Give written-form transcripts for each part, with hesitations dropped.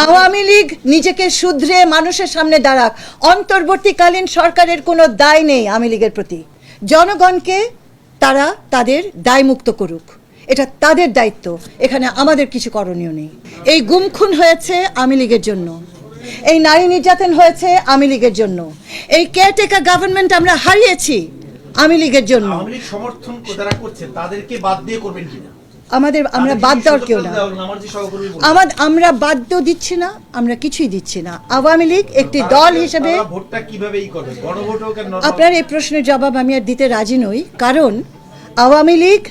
আওয়ামী লীগ নিজেকে শুধরে মানুষের সামনে দাঁড়াক। অন্তর্বর্তীকালীন সরকারের কোনো দায় নেই আওয়ামী লীগের প্রতি। জনগণকে তারা তাদের দায়মুক্ত করুক, এটা তাদের দায়িত্ব। এখানে আমাদের কিছু করণীয় নেই। এই গুম খুন হয়েছে আওয়ামী লীগের জন্য, এই নারী নির্যাতন হয়েছে আওয়ামী লীগের জন্য, এই কেয়ারটেকার গভর্নমেন্ট আমরা হারিয়েছি আওয়ামী লীগের জন্য। আওয়ামী লীগ সমর্থন যারা করছে তাদেরকে বাদ দিয়ে করবেন কিনা? আমরা বাদ দেওয়ার কেউ না, আমরা বাধ্য দিচ্ছি না, আমরা কিছুই দিচ্ছি না। আওয়ামী লীগ একটি দল হিসেবে ভোটটা কিভাবেই করবে, গণভোট হোক আর নরমাল। আপনার এই প্রশ্নের জবাব আমি আর দিতে রাজি নই, কারণ Awami League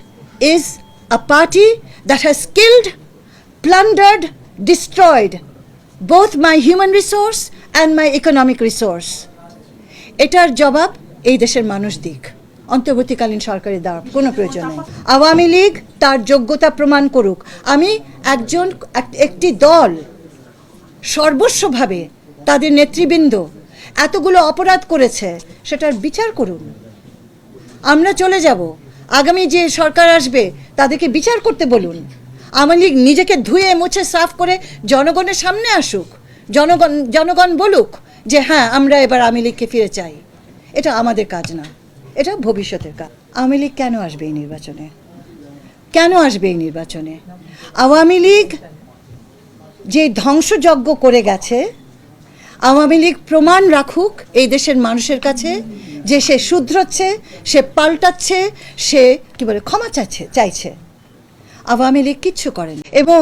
is a party that has killed, plundered, destroyed both my human resource and my economic resource. এটার জবাব এই দেশের মানুষ দিক, অন্তর্বর্তীকালীন সরকারের দেওয়ার কোনো প্রয়োজন নেই। আওয়ামী লীগ তার যোগ্যতা প্রমাণ করুক। আমি একটি দল সর্বস্বভাবে তাদের নেতৃবৃন্দ এতগুলো অপরাধ করেছে, সেটার বিচার করুন। আমরা চলে যাব, আগামী যে সরকার আসবে তাদেরকে বিচার করতে বলুন। আওয়ামী লীগ নিজেকে ধুয়ে মুছে সাফ করে জনগণের সামনে আসুক, জনগণ বলুক যে হ্যাঁ আমরা এবার আওয়ামী লীগকে ফিরে চাই। এটা আমাদের কাজ না, এটা ভবিষ্যতের কাজ। আওয়ামী লীগ কেন আসবে এই নির্বাচনে? কেন আসবে এই নির্বাচনে? আওয়ামী লীগ যে ধ্বংসযজ্ঞ করে গেছে, আওয়ামী লীগ প্রমাণ রাখুক এই দেশের মানুষের কাছে যে সে শুধরোচ্ছে, সে পাল্টাচ্ছে, সে কি বলে ক্ষমা চাইছে। আওয়ামী লীগ কিচ্ছু করেন, এবং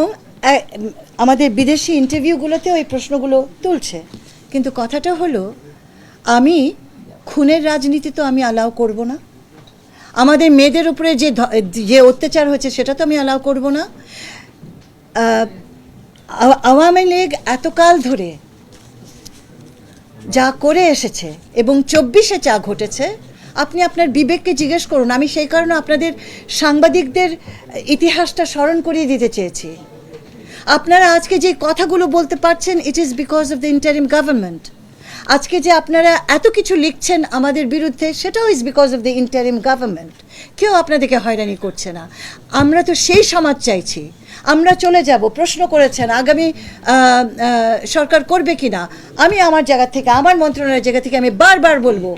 আমাদের বিদেশি ইন্টারভিউগুলোতেও এই প্রশ্নগুলো তুলছে। কিন্তু কথাটা হলো, আমি খুনের রাজনীতি তো আমি অ্যালাউ করব না। আমাদের মেয়েদের উপরে যে অত্যাচার হয়েছে সেটা তো আমি অ্যালাউ করব না। আওয়ামী লীগ এতকাল ধরে যা করে এসেছে এবং 24-এ যা ঘটেছে, আপনি আপনার বিবেককে জিজ্ঞেস করুন। আমি সেই কারণে আপনাদের সাংবাদিকদের ইতিহাসটা স্মরণ করিয়ে দিতে চেয়েছি। আপনারা আজকে যে কথাগুলো বলতে পারছেন, it is because of the interim government. আজকে যে আপনারা এত কিছু লিখছেন আমাদের বিরুদ্ধে, সেটাও is because of the interim government. কেউ আপনাদেরকে হয়রানি করছে না। আমরা তো সেই সমাজ চাইছি। আমরা চলে যাব। প্রশ্ন করেছেন আগামী সরকার করবে কি না। আমি আমার জায়গা থেকে, আমার মন্ত্রণালয়ের জায়গা থেকে আমি বারবার বলবো,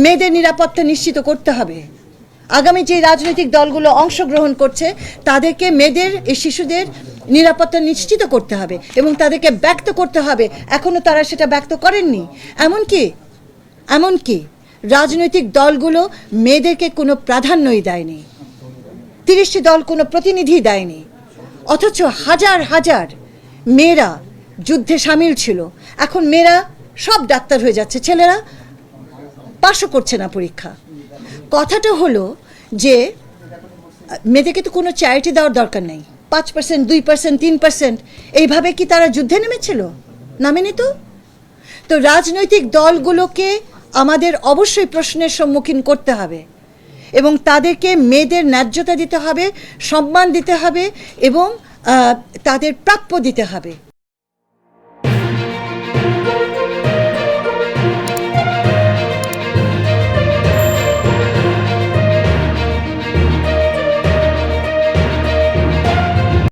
মেয়েদের নিরাপত্তা নিশ্চিত করতে হবে। আগামী যে রাজনৈতিক দলগুলো অংশগ্রহণ করছে তাদেরকে, মেয়েদের, এই শিশুদের নিরাপত্তা নিশ্চিত করতে হবে এবং তাদেরকে ব্যক্ত করতে হবে। এখনও তারা সেটা ব্যক্ত করেননি। এমনকি রাজনৈতিক দলগুলো মেয়েদেরকে কোনো প্রাধান্যই দেয়নি। 30টি দল কোনো প্রতিনিধি দেয়নি, অথচ হাজার হাজার মেয়েরা যুদ্ধে সামিল ছিল। এখন মেয়েরা সব ডাক্তার হয়ে যাচ্ছে, ছেলেরা পাশও করছে না পরীক্ষা। কথাটা হলো যে মেয়েদেরকে তো কোনো চ্যারিটি দেওয়ার দরকার নেই। 5%, 2%, 3% এইভাবে কি তারা যুদ্ধে নেমেছিল? নামেনি তো। তো রাজনৈতিক দলগুলোকে আমাদের অবশ্যই প্রশ্নের সম্মুখীন করতে হবে এবং তাদেরকে মেয়েদের ন্যায্যতা দিতে হবে, সম্মান দিতে হবে এবং তাদের প্রাপ্য দিতে হবে।